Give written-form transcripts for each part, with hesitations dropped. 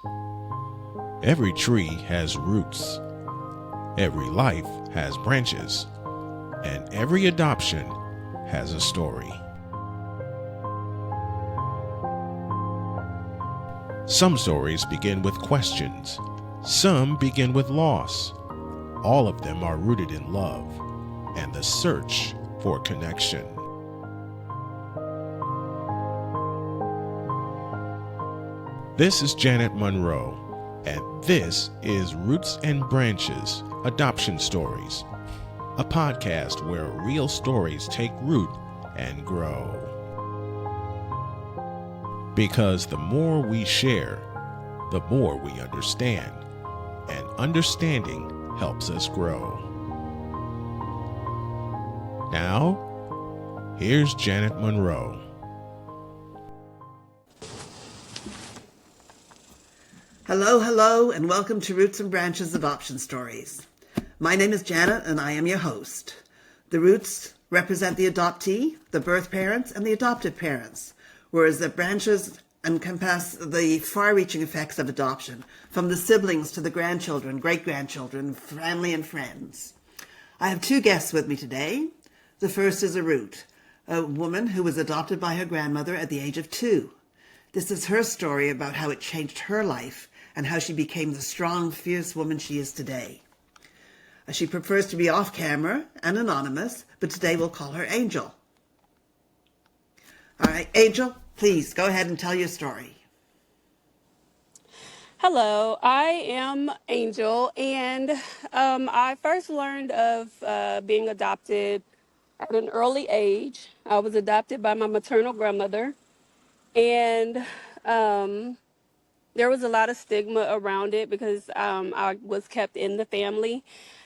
Every tree has roots, every life has branches, and every adoption has a story. Some stories begin with questions, some begin with loss. All of them are rooted in love and the search for connection. This is Janet Monroe, and this is Roots and Branches Adoption Stories, a podcast where real stories take root and grow. Because the more we share, the more we understand, and understanding helps us grow. Now, here's Janet Monroe. Hello, and welcome to Roots and Branches Adoption Stories. My name is Janet, and I am your host. The roots represent the adoptee, the birth parents, and the adoptive parents, whereas the branches encompass the far-reaching effects of adoption, from the siblings to the grandchildren, great-grandchildren, family, and friends. I have two guests with me today. The first is a root, a woman who was adopted by her grandmother at the age of 2. This is her story about how it changed her life and how she became the strong, fierce woman she is today. She prefers to be off camera and anonymous, but today we'll call her Angel. All right, Angel, please go ahead and tell your story. Hello, I am Angel, and I first learned of being adopted at an early age. I was adopted by my maternal grandmother, and there was a lot of stigma around it because I was kept in the family.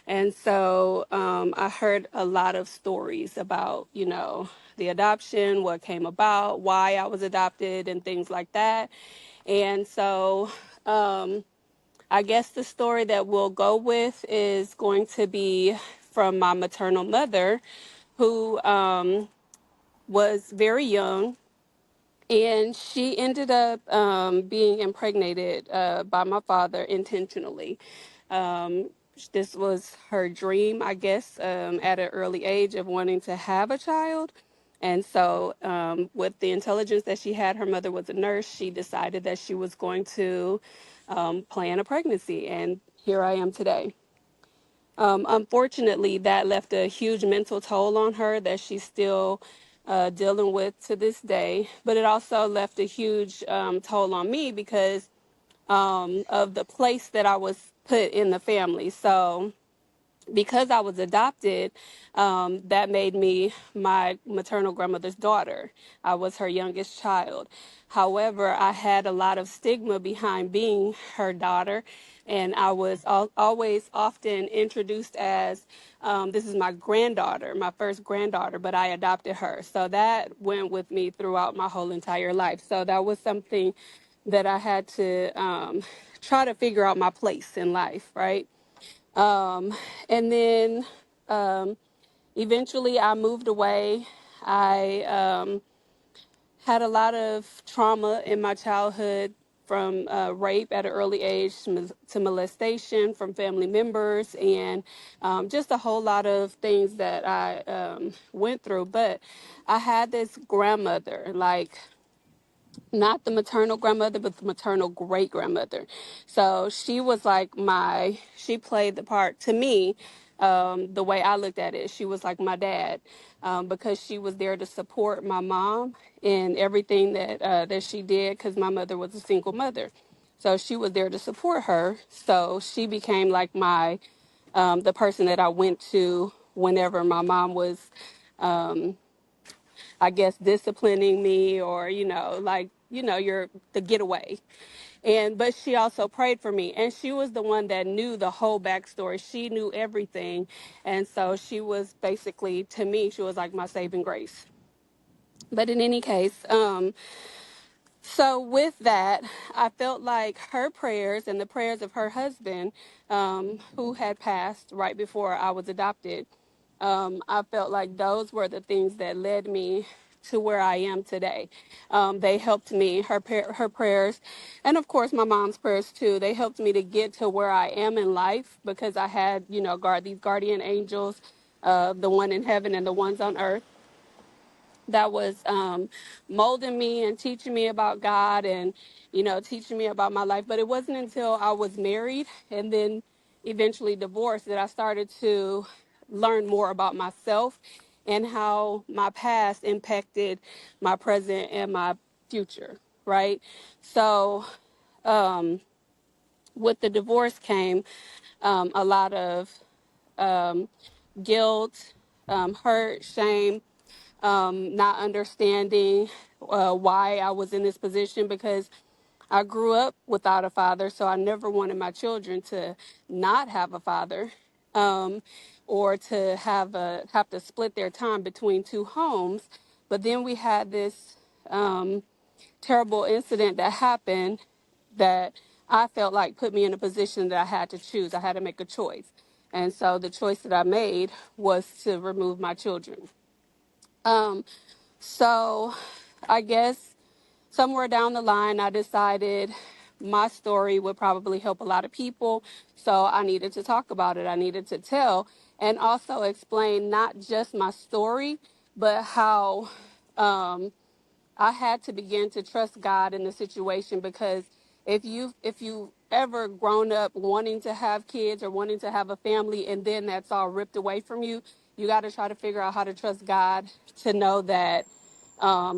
And so I heard a lot of stories about, the adoption, what came about, why I was adopted, and things like that. And so I guess the story that we'll go with is going to be from my maternal mother, who was very young. And she ended up being impregnated by my father intentionally. This was her dream, I guess, at an early age of wanting to have a child. And so with the intelligence that she had, her mother was a nurse, she decided that she was going to plan a pregnancy. And here I am today. Unfortunately, that left a huge mental toll on her that she's still dealing with to this day. But it also left a huge toll on me because of the place that I was put in the family. So because I was adopted, that made me my maternal grandmother's daughter. I was her youngest child. However, I had a lot of stigma behind being her daughter, and I was always often introduced as, this is my granddaughter, my first granddaughter, but I adopted her. So that went with me throughout my whole entire life. So that was something that I had to try to figure out my place in life, right? And then eventually I moved away. I had a lot of trauma in my childhood from rape at an early age to molestation from family members and just a whole lot of things that I went through. But I had this grandmother, like not the maternal grandmother, but the maternal great grandmother. So she was like she played the part to me, the way I looked at it. She was like my dad, because she was there to support my mom in everything that she did, because my mother was a single mother. So she was there to support her. So she became like the person that I went to whenever my mom was, I guess, disciplining me or, you're the getaway. But she also prayed for me. And she was the one that knew the whole backstory. She knew everything. And so she was basically, to me, she was like my saving grace. But in any case, so with that, I felt like her prayers and the prayers of her husband, who had passed right before I was adopted, I felt like those were the things that led me to where I am today. They helped me, her prayers, and of course my mom's prayers too. They helped me to get to where I am in life because I had, these guardian angels, the one in heaven and the ones on earth that was molding me and teaching me about God and, teaching me about my life. But it wasn't until I was married and then eventually divorced that I started to learn more about myself and how my past impacted my present and my future, right? So with the divorce came a lot of guilt, hurt, shame, not understanding why I was in this position because I grew up without a father, so I never wanted my children to not have a father, or to have to split their time between two homes. But then we had this terrible incident that happened that I felt like put me in a position that I had to choose. I had to make a choice. And so the choice that I made was to remove my children. So I guess somewhere down the line, I decided my story would probably help a lot of people. So I needed to talk about it. I needed to tell and also explain not just my story, but how I had to begin to trust God in the situation because if you ever grown up wanting to have kids or wanting to have a family and then that's all ripped away from you, you got to try to figure out how to trust God to know that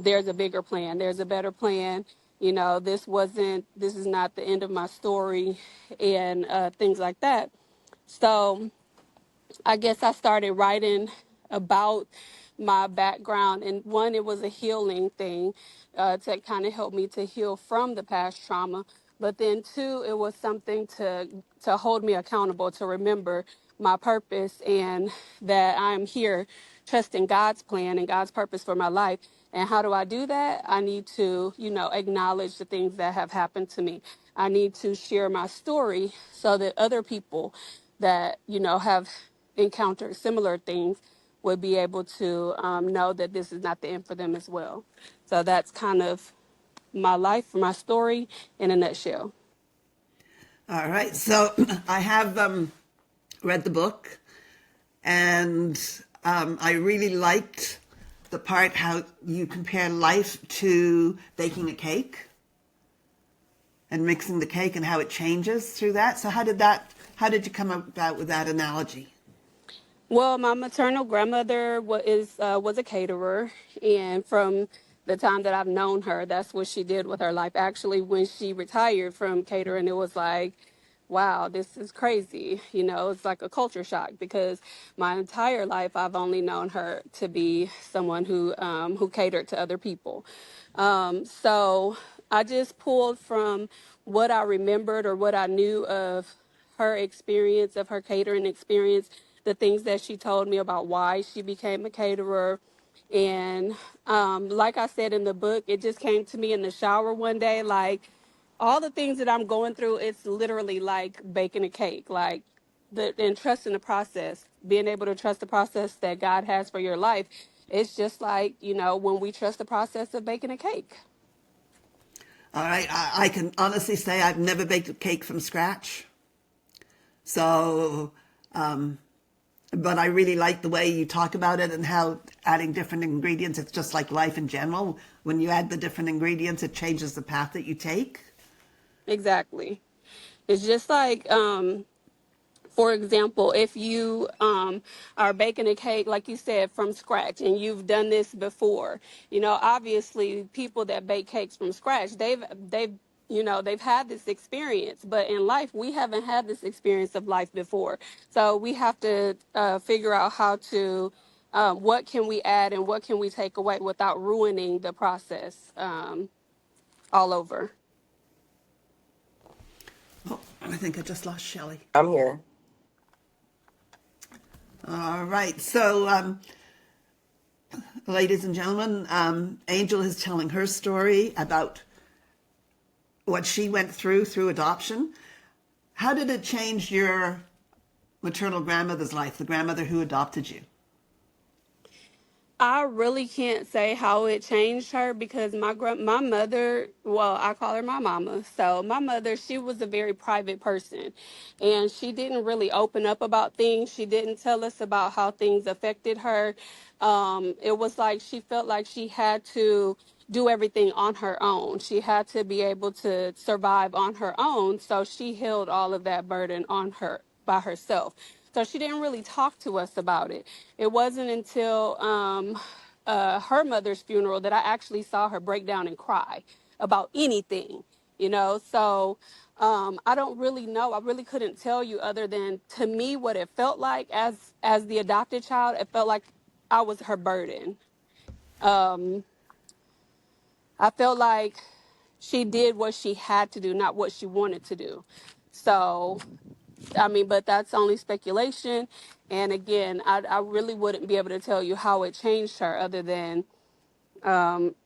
there's a bigger plan, there's a better plan. This is not the end of my story and things like that. So I guess I started writing about my background, and one, it was a healing thing to kind of help me to heal from the past trauma. But then two, it was something to hold me accountable, to remember my purpose and that I'm here trusting God's plan and God's purpose for my life. And how do I do that? I need to, acknowledge the things that have happened to me. I need to share my story so that other people that, have encountered similar things would be able to know that this is not the end for them as well. So that's kind of my life, my story in a nutshell. All right. So I have read the book, and I really liked the part how you compare life to baking a cake and mixing the cake and how it changes through that. So how did you come about with that analogy? Well, my maternal grandmother was a caterer, and from the time that I've known her, that's what she did with her life. Actually, when she retired from catering, it was like, wow, this is crazy. It's like a culture shock because my entire life I've only known her to be someone who catered to other people. So I just pulled from what I remembered or what I knew of her experience, of her catering experience, the things that she told me about why she became a caterer. And like I said in the book, it just came to me in the shower one day, like all the things that I'm going through, it's literally like baking a cake, like and trusting the process, being able to trust the process that God has for your life. It's just like, when we trust the process of baking a cake. All right. I can honestly say I've never baked a cake from scratch. So, but I really like the way you talk about it and how adding different ingredients, it's just like life in general. When you add the different ingredients, it changes the path that you take. Exactly. It's just like, for example, if you are baking a cake, like you said, from scratch, and you've done this before, obviously people that bake cakes from scratch, they've had this experience, but in life we haven't had this experience of life before. So we have to figure out how to, what can we add and what can we take away without ruining the process all over. Oh, I think I just lost Shelley. I'm here. All right. So, ladies and gentlemen, Angel is telling her story about what she went through adoption. How did it change your maternal grandmother's life, the grandmother who adopted you? I really can't say how it changed her because my mother, well, I call her my mama. So my mother, she was a very private person, and she didn't really open up about things. She didn't tell us about how things affected her. It was like she felt like she had to do everything on her own. She had to be able to survive on her own. So she held all of that burden on her by herself. So she didn't really talk to us about it. It wasn't until her mother's funeral that I actually saw her break down and cry about anything, you know. So I don't really know. I really couldn't tell you other than to me what it felt like as the adopted child. It felt like I was her burden. Um, I felt like she did what she had to do, not what she wanted to do. So I mean, but that's only speculation. And again, I really wouldn't be able to tell you how it changed her other than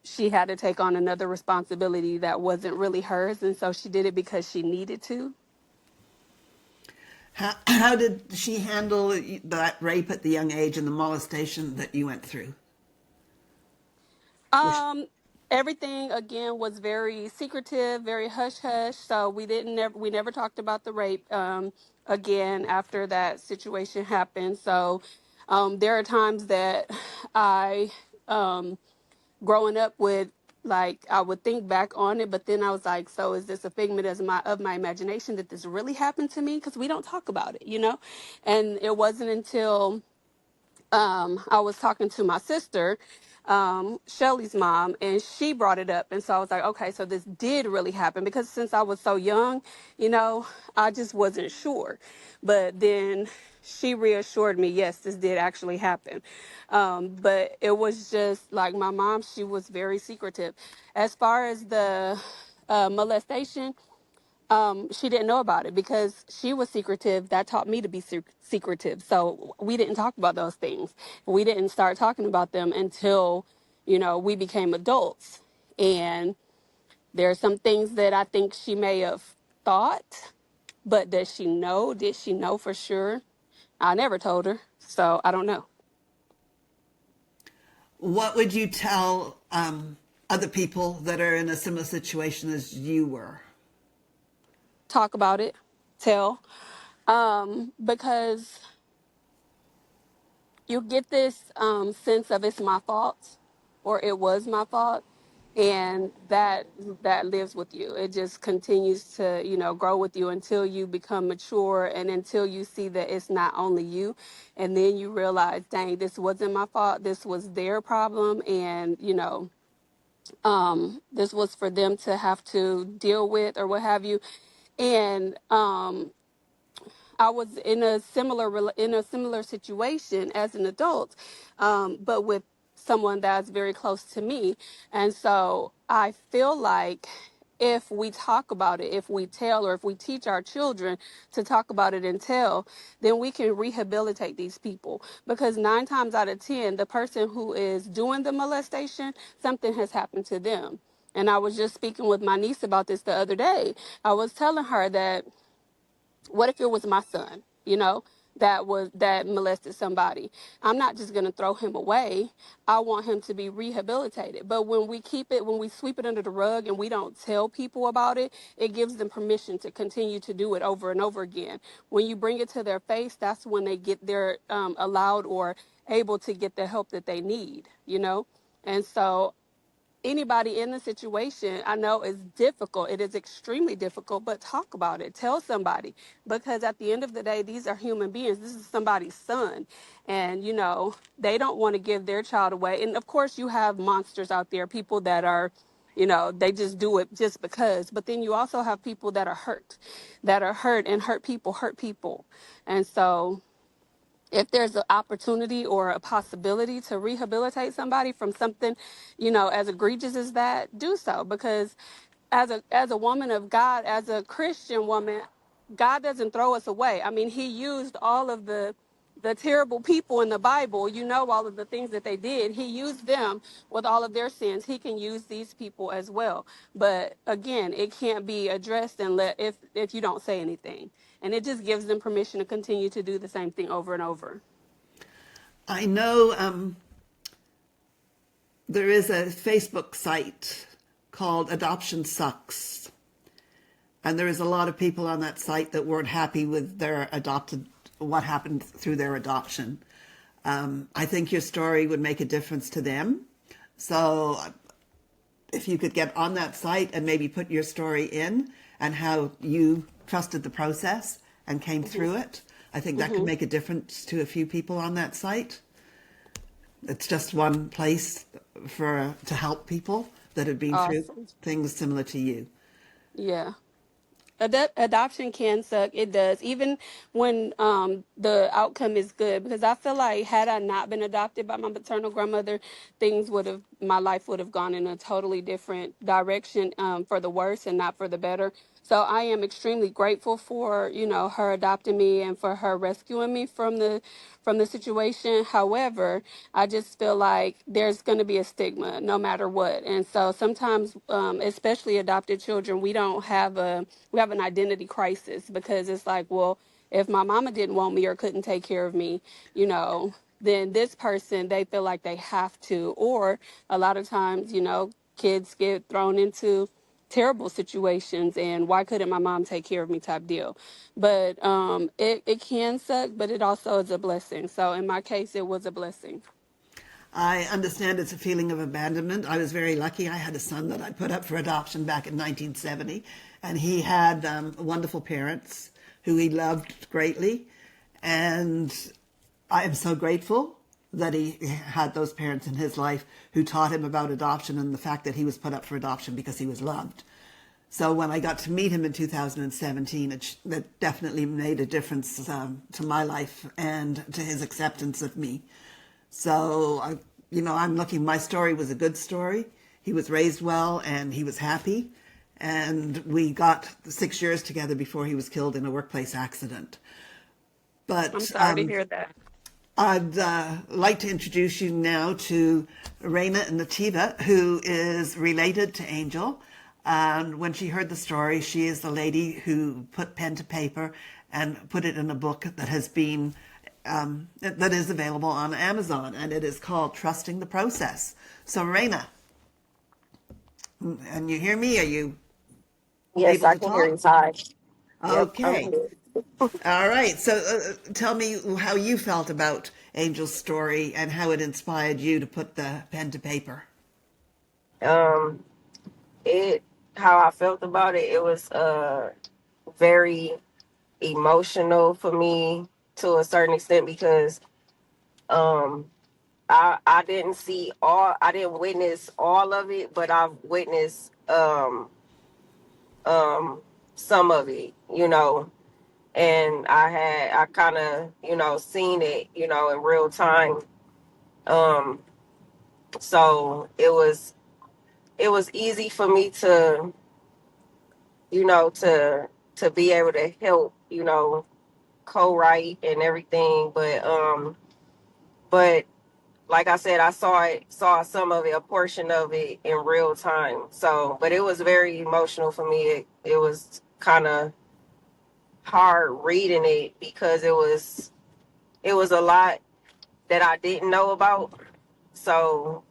she had to take on another responsibility that wasn't really hers. And so she did it because she needed to. How did she handle that rape at the young age and the molestation that you went through? Was Um, Everything again was very secretive, very hush hush. So we never talked about the rape again after that situation happened. So there are times that I growing up with like I would think back on it, but then I was like, so is this a figment of my imagination that this really happened to me? Because we don't talk about it, you know. And it wasn't until I was talking to my sister, Shelly's mom, and she brought it up. And so I was like, okay, so this did really happen because since I was so young, you know, I just wasn't sure. But then she reassured me, yes, this did actually happen. But it was just like my mom, she was very secretive. As far as the molestation, she didn't know about it because she was secretive. That taught me to be secretive. So we didn't talk about those things. We didn't start talking about them until, you know, we became adults. And there are some things that I think she may have thought, but does she know? Did she know for sure? I never told her. So I don't know. what would you tell other people that are in a similar situation as you were? Talk about it. Tell. Because you get this sense of it's my fault or it was my fault, and that lives with you. It just continues to, you know, grow with you until you become mature and until you see that it's not only you, and then you realize, dang, this wasn't my fault, this was their problem, and you know, this was for them to have to deal with or what have you. And I was in a similar situation as an adult, but with someone that's very close to me, and so I feel like if we talk about it, if we tell, or if we teach our children to talk about it and tell, then we can rehabilitate these people. Because 9 times out of 10, the person who is doing the molestation, something has happened to them. And I was just speaking with my niece about this the other day. I was telling her that what if it was my son, you know, that molested somebody? I'm not just going to throw him away. I want him to be rehabilitated. But when we sweep it under the rug and we don't tell people about it, it gives them permission to continue to do it over and over again. When you bring it to their face, that's when they're allowed or able to get the help that they need, you know. And so anybody in the situation, I know it's difficult. It is extremely difficult, but talk about it. Tell somebody, because at the end of the day, these are human beings. This is somebody's son. And, you know, they don't want to give their child away. And of course, you have monsters out there, people that are, you know, they just do it just because. But then you also have people that are hurt, and hurt people hurt people. And so if there's an opportunity or a possibility to rehabilitate somebody from something, you know, as egregious as that, do so. Because as a woman of God, as a Christian woman, God doesn't throw us away. I mean, he used all of the terrible people in the Bible, you know, all of the things that they did. He used them with all of their sins. He can use these people as well. But again, it can't be addressed if you don't say anything. And it just gives them permission to continue to do the same thing over and over. I know there is a Facebook site called Adoption Sucks. And there is a lot of people on that site that weren't happy with their adopted, what happened through their adoption. I think your story would make a difference to them. So if you could get on that site and maybe put your story in and how you trusted the process and came through it, I think that could make a difference to a few people on that site. It's just one place to help people that have been through Awesome. things similar to you. Yeah. Adoption can suck. It does, even when the outcome is good. Because I feel like had I not been adopted by my maternal grandmother, my life would have gone in a totally different direction, for the worse and not for the better. So I am extremely grateful for her adopting me and for her rescuing me from the situation. However, I just feel like there's going to be a stigma no matter what. And so sometimes, especially adopted children, we have an identity crisis because it's like, well, if my mama didn't want me or couldn't take care of me, then this person, they feel like they have to. Or a lot of times, kids get thrown into terrible situations and why couldn't my mom take care of me type deal. But it can suck, but it also is a blessing. So in my case, it was a blessing. I understand it's a feeling of abandonment. I was very lucky. I had a son that I put up for adoption back in 1970, and he had wonderful parents who he loved greatly. And I am so grateful that he had those parents in his life who taught him about adoption and the fact that he was put up for adoption because he was loved. So when I got to meet him in 2017, that definitely made a difference to my life and to his acceptance of me. So, I'm looking, my story was a good story. He was raised well and he was happy. And we got 6 years together before he was killed in a workplace accident. I'm But sorry to hear that. I'd like to introduce you now to Reina Nativa, who is related to Angel. And when she heard the story, she is the lady who put pen to paper and put it in a book that has been that is available on Amazon, and it is called Trusting the Process. So, Reina, and you hear me? Are you Yes, able I to can hear talk? you. Hi. Yep, I'm Okay. here. All right. So, tell me how you felt about Angel's story and how it inspired you to put the pen to paper. Um, it how I felt about it, it was very emotional for me to a certain extent because um I didn't witness all of it, but I've witnessed um some of it, and I kind of, seen it, in real time. Um so it was easy for me to to be able to help, co-write and everything, but like I said, I saw some of it, a portion of it in real time. So but it was very emotional for me. It was kind of hard reading it because it was a lot that I didn't know about. So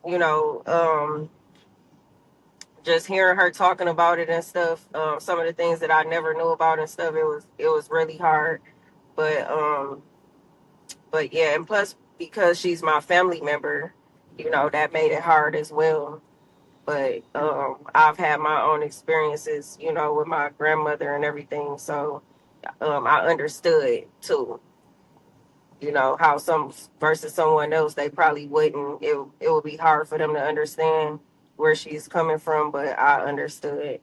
just hearing her talking about it and stuff, some of the things that I never knew about and stuff, it was really hard. But yeah, and plus because she's my family member, that made it hard as well. But I've had my own experiences, with my grandmother and everything, so I understood too. How some versus someone else, they probably wouldn't. It would be hard for them to understand where she's coming from, but I understood.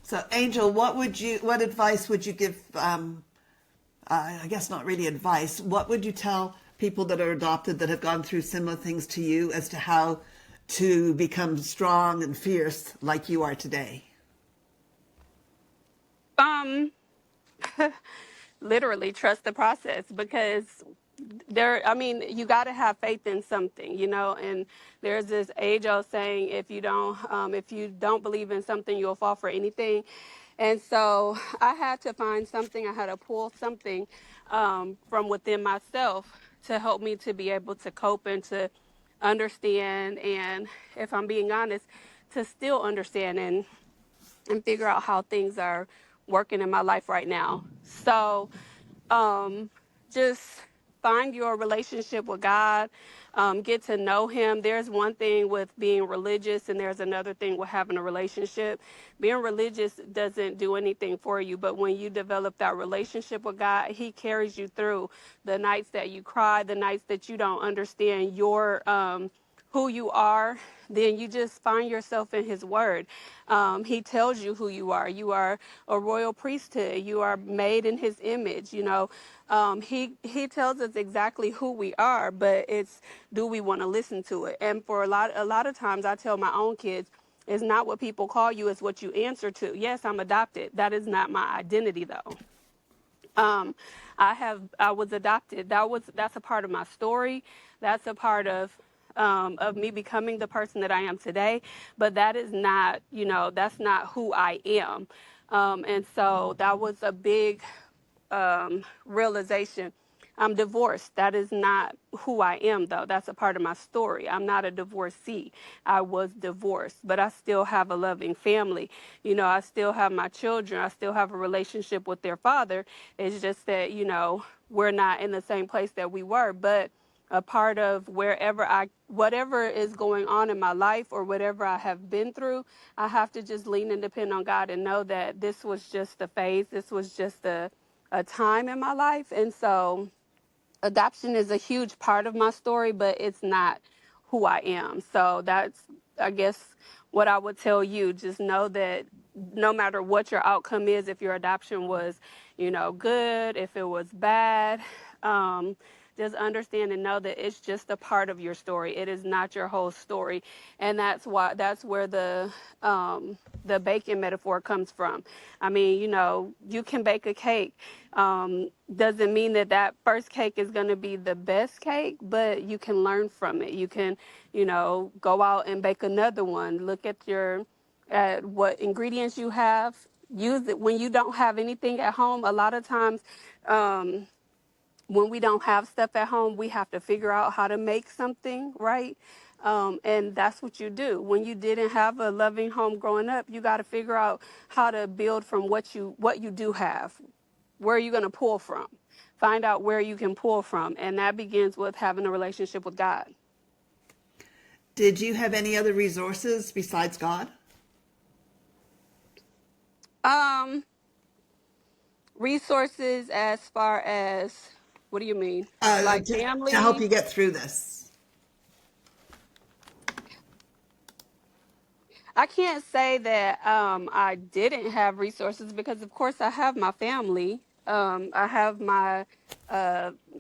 So, Angel, what advice would you give? I guess not really advice. What would you tell people that are adopted that have gone through similar things to you as to how to become strong and fierce like you are today? Um, Literally trust the process because I mean, you got to have faith in something, and there's this age old saying, if you don't believe in something, you'll fall for anything. And so I had to find something, I had to pull something from within myself to help me to be able to cope and to understand, and if I'm being honest, to still understand and figure out how things are working in my life right now. So just find your relationship with God, get to know Him. There's one thing with being religious, and there's another thing with having a relationship. Being religious doesn't do anything for you, but when you develop that relationship with God, He carries you through the nights that you cry, the nights that you don't understand your who you are. Then you just find yourself in His Word. He tells you who you are. You are a royal priesthood. You are made in His image. You know, he tells us exactly who we are, but it's, do we want to listen to it? And for a lot of times, I tell my own kids, it's not what people call you, it's what you answer to. Yes, I'm adopted. That is not my identity, though. Um, I was adopted. That's a part of my story. That's a part of me becoming the person that I am today. But that is not, you know, that's not who I am. And so that was a big realization. I'm divorced. That is not who I am, though. That's a part of my story. I'm not a divorcee. I was divorced, but I still have a loving family. You know, I still have my children. I still have a relationship with their father. It's just that, you know, we're not in the same place that we were, but a part of whatever is going on in my life or whatever I have been through, I have to just lean and depend on God and know that this was just a phase. This was just a time in my life. And so adoption is a huge part of my story, but it's not who I am. So that's, I guess, what I would tell you. Just know that no matter what your outcome is, if your adoption was, you know, good, if it was bad, just understand and know that it's just a part of your story. It is not your whole story. And that's where the baking metaphor comes from. I mean, you know, you can bake a cake. Doesn't mean that that first cake is going to be the best cake, but you can learn from it. You can, you know, go out and bake another one. Look at what ingredients you have. Use it when you don't have anything at home. A lot of times, when we don't have stuff at home, we have to figure out how to make something, right? And that's what you do. When you didn't have a loving home growing up, you got to figure out how to build from what you do have. Where are you going to pull from? Find out where you can pull from, and that begins with having a relationship with God. Did you have any other resources besides God? Um, Resources as far as, what do you mean? Like To help family? you get through this. I can't say that I didn't have resources because, of course, I have my family. I have my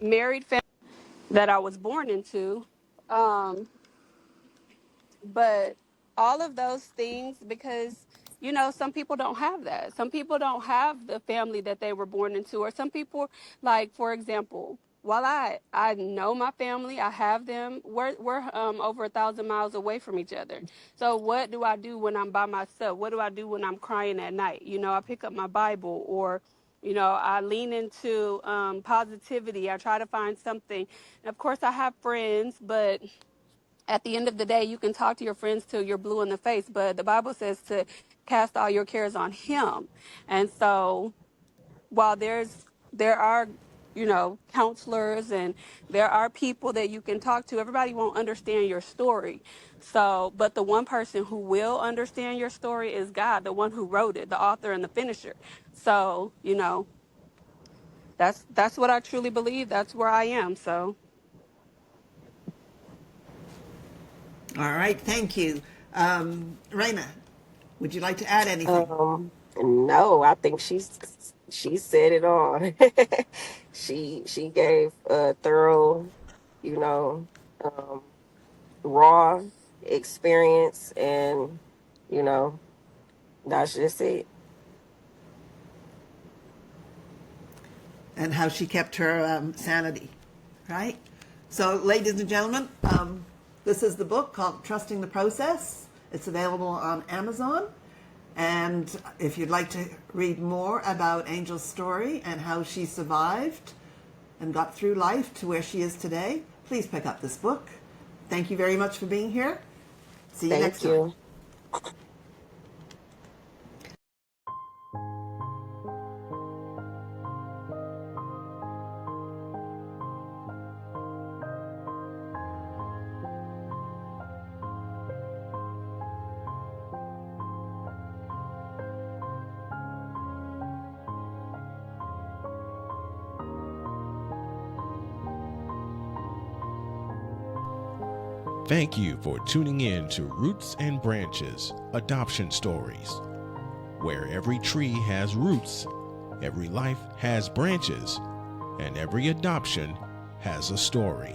married family that I was born into. Um, but all of those things, because, you know, some people don't have that. Some people don't have the family that they were born into, or some people, like, for example, while I know my family, I have them, we're over 1,000 miles away from each other. So what do I do when I'm by myself? What do I do when I'm crying at night? You know, I pick up my Bible, or, you know, I lean into positivity. I try to find something. And of course, I have friends, but at the end of the day, you can talk to your friends till you're blue in the face, but the Bible says to cast all your cares on Him. And so, while there are, you know, counselors, and there are people that you can talk to, everybody won't understand your story. So, but the one person who will understand your story is God, the one who wrote it, the author and the finisher. So, you know, that's what I truly believe. That's where I am. So, All right, thank you. Reina, would you like to add anything? No, I think she said it all. She gave a thorough, you know, um, raw experience, and you know, that's just it. And how she kept her sanity, right? So, ladies and gentlemen, this is the book called Trusting the Process. It's available on Amazon. And if you'd like to read more about Angel's story and how she survived and got through life to where she is today, please pick up this book. Thank you very much for being here. See you next Thank time. you. Thank you for tuning in to Roots and Branches Adoption Stories, where every tree has roots, every life has branches, and every adoption has a story.